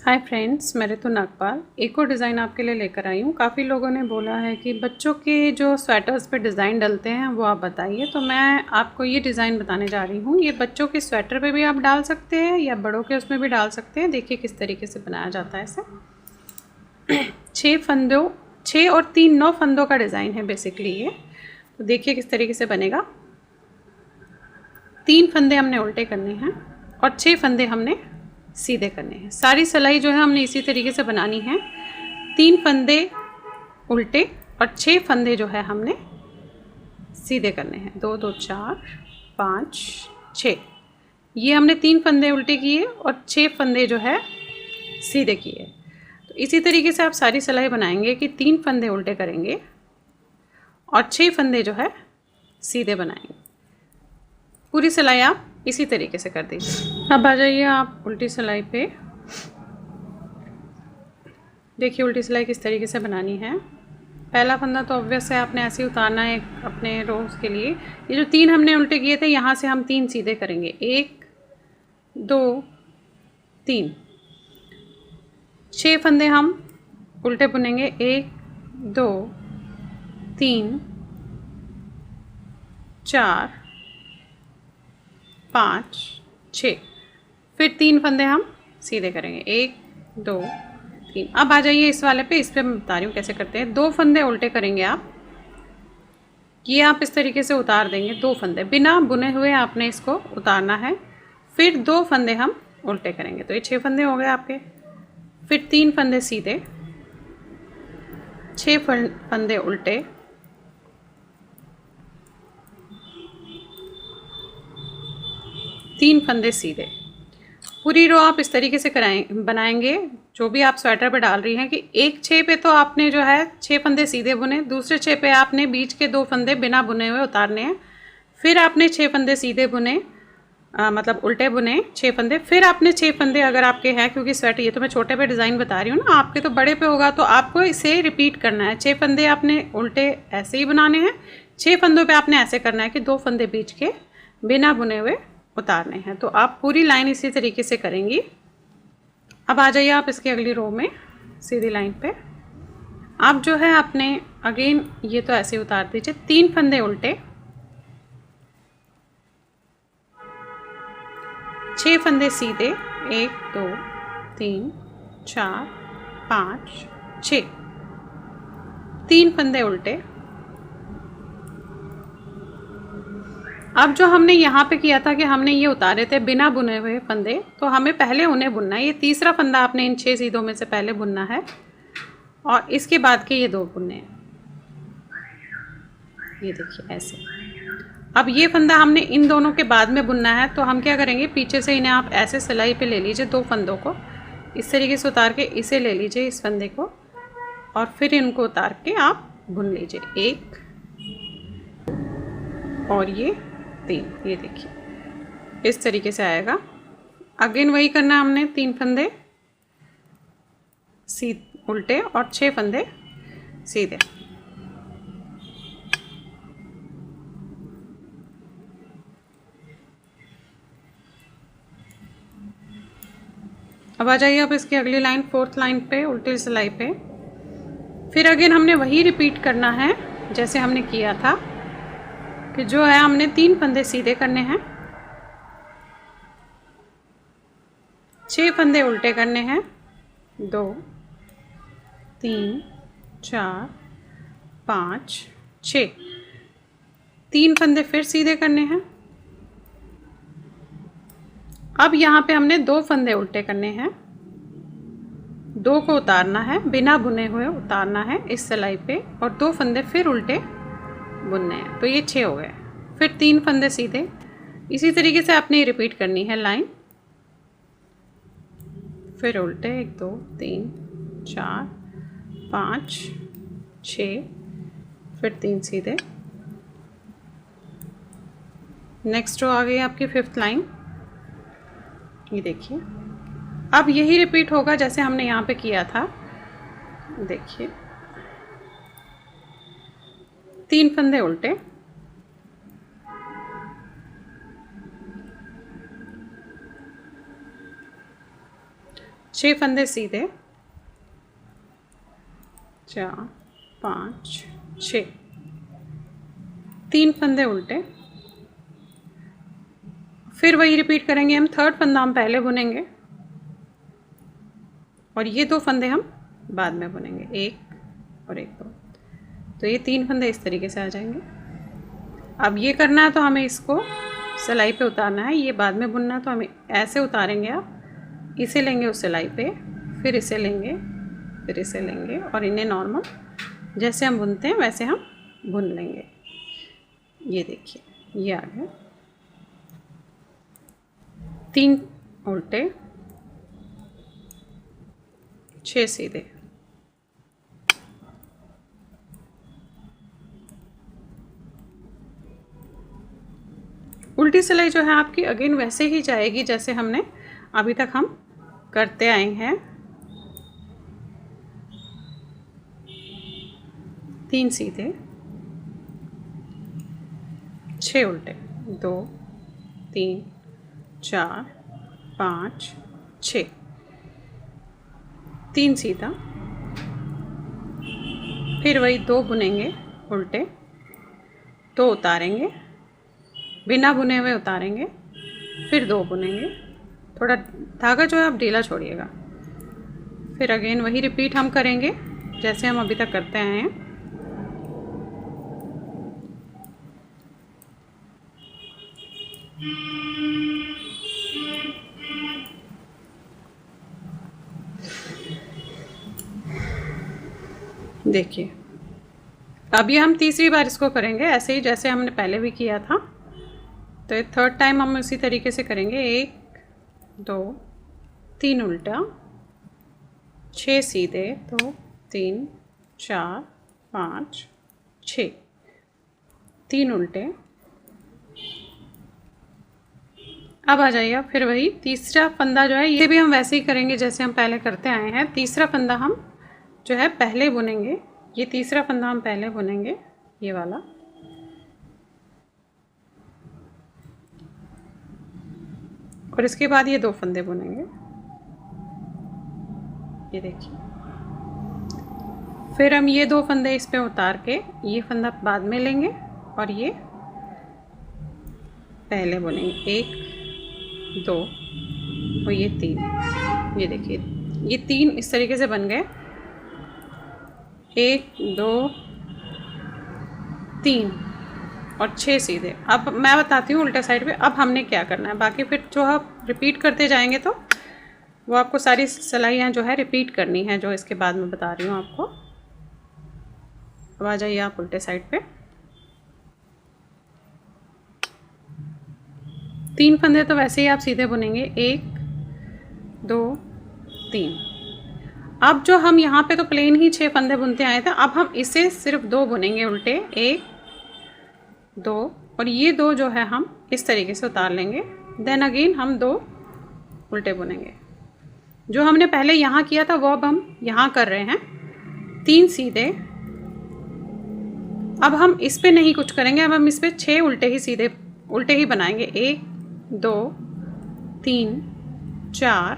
Hi friends, मैं ऋतु नागपाल एक और डिज़ाइन आपके लिए लेकर आई हूँ। काफ़ी लोगों ने बोला है कि बच्चों के जो स्वेटर्स पे डिज़ाइन डलते हैं वो आप बताइए, तो मैं आपको ये डिज़ाइन बताने जा रही हूँ। ये बच्चों के स्वेटर पे भी आप डाल सकते हैं या बड़ों के उसमें भी डाल सकते हैं। देखिए किस तरीके से बनाया जाता है इसे। 6 और 3 9 फंदों का डिज़ाइन है बेसिकली ये। तो देखिए किस तरीके से बनेगा। 3 फंदे हमने उल्टे करने हैं और 6 फंदे हमने सीधे करने हैं। सारी सिलाई जो है हमने इसी तरीके से बनानी है। 3 फंदे उल्टे और 6 फंदे जो है हमने सीधे करने हैं। 2 2 4 5 6, ये हमने 3 फंदे उल्टे किए और 6 फंदे जो है सीधे किए। तो इसी तरीके से आप सारी सिलाई बनाएंगे कि 3 फंदे उल्टे करेंगे और 6 फंदे जो है सीधे बनाएंगे। पूरी सिलाई आप इसी तरीके से कर दीजिए। अब आ जाइए आप उल्टी सिलाई पे। देखिए उल्टी सिलाई किस तरीके से बनानी है। पहला फंदा तो ऑब्वियस है, आपने ऐसे ही उतारना है अपने रोज़ के लिए। ये जो 3 हमने उल्टे किए थे, यहाँ से हम 3 सीधे करेंगे। 1 2 3, 6 फंदे हम उल्टे बुनेंगे। 1 2 3 4 5 6, फिर 3 फंदे हम सीधे करेंगे। 1 2 3। अब आ जाइए इस वाले पे। इस पे मैं बता रही हूँ कैसे करते हैं। 2 फंदे उल्टे करेंगे आप। ये आप इस तरीके से उतार देंगे। 2 फंदे बिना बुने हुए आपने इसको उतारना है। फिर 2 फंदे हम उल्टे करेंगे, तो ये 6 फंदे हो गए आपके। फिर 3 फंदे सीधे, 6 फंदे उल्टे, 3 फंदे सीधे। पूरी रो आप इस तरीके से बनाएंगे। जो भी आप स्वेटर पे डाल रही हैं कि एक 6 पे तो आपने जो है 6 फंदे सीधे बुने, दूसरे 6 पे आपने बीच के 2 फंदे बिना बुने हुए उतारने हैं। फिर आपने 6 फंदे सीधे बुने, मतलब उल्टे बुने 6 फंदे। फिर आपने 6 फंदे अगर आपके हैं, क्योंकि स्वेटर ये तो मैं छोटे पे डिज़ाइन बता रही हूँ ना, आपके तो बड़े पे होगा, तो आपको इसे रिपीट करना है। 6 फंदे आपने उल्टे ऐसे ही बनाने हैं। 6 फंदों पे आपने ऐसे करना है कि 2 फंदे बीच के बिना बुने हुए उतारने हैं। तो आप पूरी लाइन इसी तरीके से करेंगी। अब आ जाइए आप इसकी अगली रो में, सीधी लाइन पे। आप जो है आपने अगेन ये तो ऐसे उतार दीजिए। 3 फंदे उल्टे, 6 फंदे सीधे। 1 2 3 4 5 6, 3 फंदे उल्टे। अब जो हमने यहाँ पे किया था कि हमने ये उतारे थे बिना बुने हुए फंदे, तो हमें पहले उन्हें बुनना है। ये तीसरा फंदा आपने इन 6 सीधों में से पहले बुनना है और इसके बाद के ये 2 बुनने हैं। ये देखिए ऐसे। अब ये फंदा हमने इन दोनों के बाद में बुनना है, तो हम क्या करेंगे, पीछे से इन्हें आप ऐसे सिलाई पे ले लीजिए। 2 फंदों को इस तरीके से उतार के इसे ले लीजिए, इस फंदे को, और फिर इनको उतार के आप बुन लीजिए। 1 और ये 3। ये देखिए इस तरीके से आएगा। अगेन वही करना है हमने। 3 फंदे उल्टे और 6 फंदे सीधे। अब आ जाइए आप इसकी अगली लाइन, 4th लाइन पे, उल्टी सिलाई पे। फिर अगेन हमने वही रिपीट करना है जैसे हमने किया था, कि जो है हमने 3 फंदे सीधे करने हैं, 6 फंदे उल्टे करने हैं। 2 3 4 5 6, 3 फंदे फिर सीधे करने हैं। अब यहाँ पे हमने 2 फंदे उल्टे करने हैं। 2 को उतारना है, बिना बुने हुए उतारना है इस सिलाई पे, और 2 फंदे फिर उल्टे बुनने हैं। तो ये 6 हो गए। फिर 3 फंदे सीधे। इसी तरीके से आपने रिपीट करनी है लाइन। फिर उल्टे 1 2 3 4 5 6, फिर 3 सीधे। नेक्स्ट रो आ गई आपकी 5th लाइन। ये देखिए अब यही रिपीट होगा जैसे हमने यहाँ पे किया था। देखिए 3 फंदे उल्टे, 6 फंदे सीधे, 4 5 6, 3 फंदे उल्टे, फिर वही रिपीट करेंगे हम। थर्ड फंदा हम पहले बुनेंगे और ये 2 फंदे हम बाद में बुनेंगे, 1 और 1 2। तो ये 3 फंदे इस तरीके से आ जाएंगे। अब ये करना है तो हमें इसको सिलाई पे उतारना है, ये बाद में बुनना है तो हमें ऐसे उतारेंगे। आप इसे लेंगे उस सिलाई पे, फिर इसे लेंगे, फिर इसे लेंगे और इन्हें नॉर्मल जैसे हम बुनते हैं वैसे हम बुन लेंगे। ये देखिए ये आ गया, 3 उल्टे, 6 सीधे। उल्टी सिलाई जो है आपकी अगेन वैसे ही जाएगी जैसे हमने अभी तक हम करते आए हैं। 3 सीधे, 6 उल्टे, 2 3 4 5 6, 3 सीधा, फिर वही 2 बुनेंगे उल्टे, 2 उतारेंगे, बिना बुने हुए उतारेंगे, फिर 2 बुनेंगे। थोड़ा धागा जो है आप ढीला छोड़िएगा। फिर अगेन वही रिपीट हम करेंगे जैसे हम अभी तक करते आए हैं। देखिए अब ये हम तीसरी बार इसको करेंगे ऐसे ही जैसे हमने पहले भी किया था। तो ये थर्ड टाइम हम इसी तरीके से करेंगे। 1 2 3 उल्टा, 6 सीधे, 2 3 4 5 6, 3 उल्टे। अब आ जाइए फिर वही तीसरा फंदा जो है ये भी हम वैसे ही करेंगे जैसे हम पहले करते आए हैं। तीसरा फंदा हम जो है पहले बुनेंगे, ये तीसरा फंदा हम पहले बुनेंगे, ये वाला। और इसके बाद ये 2 फंदे बुनेंगे, ये देखिए। फिर हम ये 2 फंदे इस पे उतार के ये फंदा बाद में लेंगे और ये पहले बुनेंगे, 1 2 और ये 3। ये देखिए ये 3 इस तरीके से बन गए, 1 2 3 और 6 सीधे। अब मैं बताती हूँ उल्टे साइड पे अब हमने क्या करना है। बाकी फिर जो आप रिपीट करते जाएंगे तो वो आपको सारी सिलाइयाँ जो है रिपीट करनी है, जो इसके बाद में बता रही हूँ आपको। अब आ जाइए आप उल्टे साइड पे। 3 फंदे तो वैसे ही आप सीधे बुनेंगे, 1 2 3। अब जो हम यहाँ पे तो प्लेन ही 6 फंदे बुनते आए थे, अब हम इसे सिर्फ 2 बुनेंगे उल्टे, 1 2 और ये 2 जो है हम इस तरीके से उतार लेंगे। देन अगेन हम 2 उल्टे बुनेंगे। जो हमने पहले यहाँ किया था वो अब हम यहाँ कर रहे हैं, 3 सीधे। अब हम इस पे नहीं कुछ करेंगे, अब हम इस पे 6 उल्टे ही सीधे उल्टे ही बनाएंगे, 1 2 3 4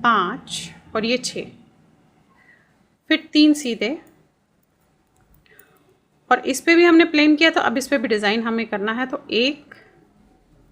5 और ये 6, फिर 3 सीधे। और इस पे भी हमने प्लेन किया तो अब इस पे भी डिज़ाइन हमें करना है, तो 1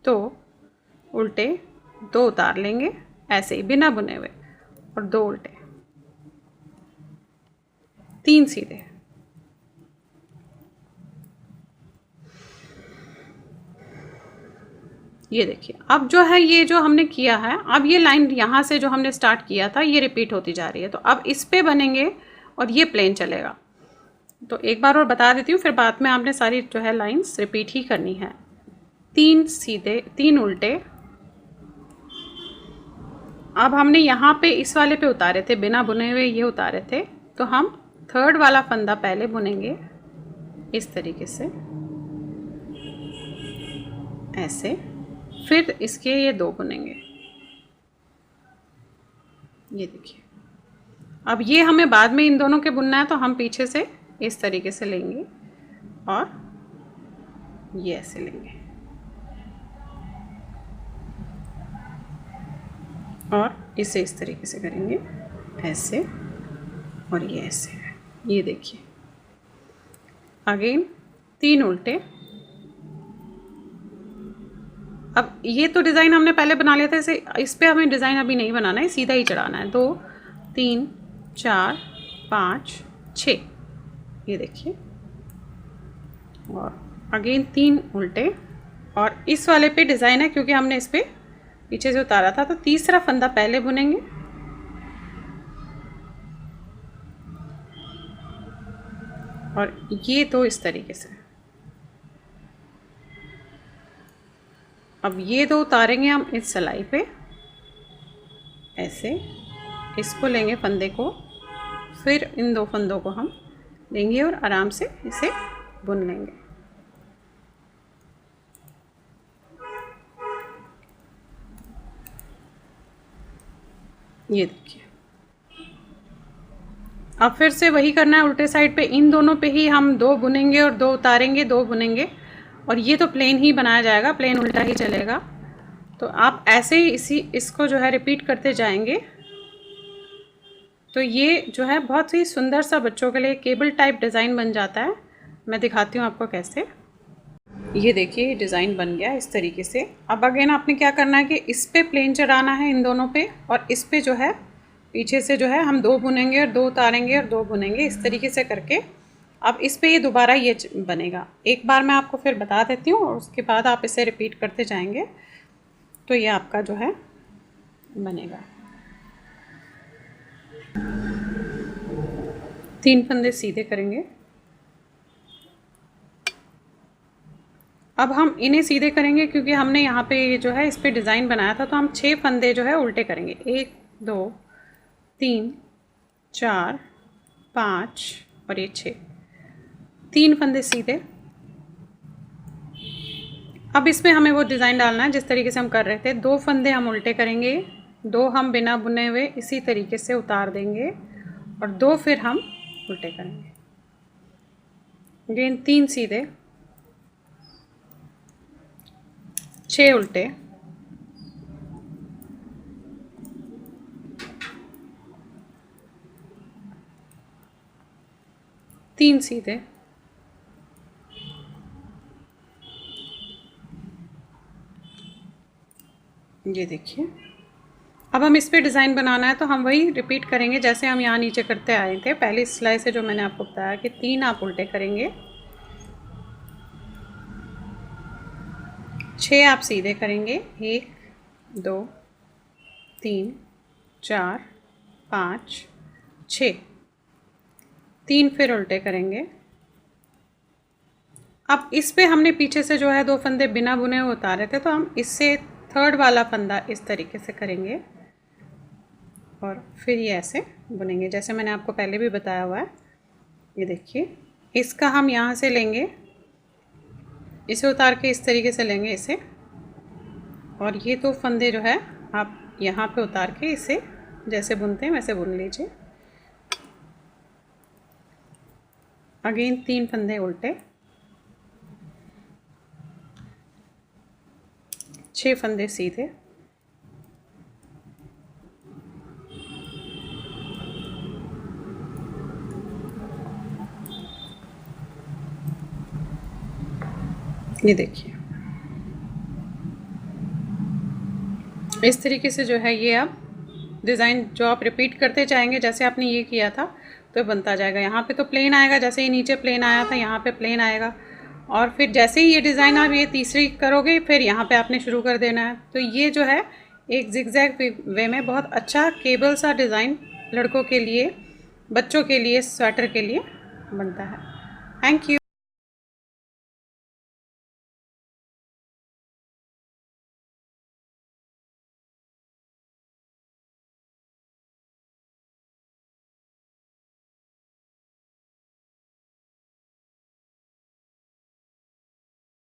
2 उल्टे, 2 उतार लेंगे ऐसे ही बिना बुने हुए और 2 उल्टे, 3 सीधे। ये देखिए अब जो है ये जो हमने किया है, अब ये लाइन यहाँ से जो हमने स्टार्ट किया था ये रिपीट होती जा रही है। तो अब इस पे बनेंगे और ये प्लेन चलेगा। तो एक बार और बता देती हूँ, फिर बाद में आपने सारी जो है लाइंस रिपीट ही करनी है। 3 सीधे, 3 उल्टे। अब हमने यहाँ पे इस वाले पे उतारे थे, बिना बुने हुए ये उतारे थे, तो हम थर्ड वाला फंदा पहले बुनेंगे इस तरीके से, ऐसे। फिर इसके ये 2 बुनेंगे, ये देखिए। अब ये हमें बाद में इन दोनों के बुनना है, तो हम पीछे से इस तरीके से लेंगे और ये ऐसे लेंगे और इसे इस तरीके से करेंगे, ऐसे, और ये ऐसे, ये देखिए। अगेन 3 उल्टे। अब ये तो डिज़ाइन हमने पहले बना लिया था, इस पे हमें डिज़ाइन अभी नहीं बनाना है, सीधा ही चढ़ाना है। 2 3 4 5 6, ये देखिए। और अगेन 3 उल्टे, और इस वाले पे डिज़ाइन है क्योंकि हमने इस पे पीछे से उतारा था, तो तीसरा फंदा पहले बुनेंगे, और ये 2 इस तरीके से। अब ये 2 उतारेंगे हम इस सिलाई पे, ऐसे, इसको लेंगे फंदे को, फिर इन 2 फंदों को हम लेंगे और आराम से इसे बुन लेंगे। ये देखिए। अब फिर से वही करना है उल्टे साइड पे, इन दोनों पे ही हम 2 बुनेंगे और 2 उतारेंगे, 2 बुनेंगे, और ये तो प्लेन ही बनाया जाएगा, प्लेन उल्टा ही चलेगा। तो आप ऐसे ही इसको जो है रिपीट करते जाएंगे। तो ये जो है बहुत ही सुंदर सा बच्चों के लिए केबल टाइप डिज़ाइन बन जाता है। मैं दिखाती हूँ आपको कैसे। ये देखिए, ये डिज़ाइन बन गया इस तरीके से। अब अगेन आपने क्या करना है कि इस पे प्लेन चढ़ाना है इन दोनों पे, और इस पे जो है पीछे से जो है हम 2 बुनेंगे और 2 उतारेंगे और 2 बुनेंगे, इस तरीके से करके। अब इस पे ये दोबारा ये बनेगा। एक बार मैं आपको फिर बता देती हूँ और उसके बाद आप इसे रिपीट करते जाएंगे, तो ये आपका जो है बनेगा। 3 फंदे सीधे करेंगे। अब हम इन्हें सीधे करेंगे क्योंकि हमने यहाँ पे जो है इस पे डिज़ाइन बनाया था, तो हम 6 फंदे जो है उल्टे करेंगे। 1 2 3 4 5 और ये 6, 3 फंदे सीधे। अब इसमें हमें वो डिज़ाइन डालना है जिस तरीके से हम कर रहे थे। 2 फंदे हम उल्टे करेंगे, 2 हम बिना बुने हुए इसी तरीके से उतार देंगे, और 2 फिर हम उल्टे करेंगे। अगेन 3 सीधे, 6 उल्टे, 3 सीधे, ये देखिए। अब हम इस पे डिज़ाइन बनाना है, तो हम वही रिपीट करेंगे जैसे हम यहाँ नीचे करते आए थे पहली सिलाई से, जो मैंने आपको बताया कि 3 आप उल्टे करेंगे, 6 आप सीधे करेंगे। 1 2 3 4 5 6, 3 फिर उल्टे करेंगे। अब इस पे हमने पीछे से जो है 2 फंदे बिना बुने हुए उतारे थे, तो हम इससे 3rd वाला फंदा इस तरीके से करेंगे, और फिर ये ऐसे बुनेंगे जैसे मैंने आपको पहले भी बताया हुआ है। ये देखिए, इसका हम यहाँ से लेंगे, इसे उतार के इस तरीके से लेंगे इसे, और ये 2 फंदे जो है आप यहाँ पे उतार के इसे जैसे बुनते हैं वैसे बुन लीजिए। अगेन 3 फंदे उल्टे, 6 फंदे सीधे, ये देखिए। इस तरीके से जो है ये आप डिज़ाइन जो आप रिपीट करते जाएंगे जैसे आपने ये किया था, तो बनता जाएगा। यहाँ पे तो प्लेन आएगा, जैसे ही नीचे प्लेन आया था यहाँ पे प्लेन आएगा, और फिर जैसे ही ये डिज़ाइन आप ये तीसरी करोगे फिर यहाँ पे आपने शुरू कर देना है। तो ये जो है एक जिगजैग वे में बहुत अच्छा केबल सा डिज़ाइन लड़कों के लिए, बच्चों के लिए, स्वेटर के लिए बनता है। Thank you.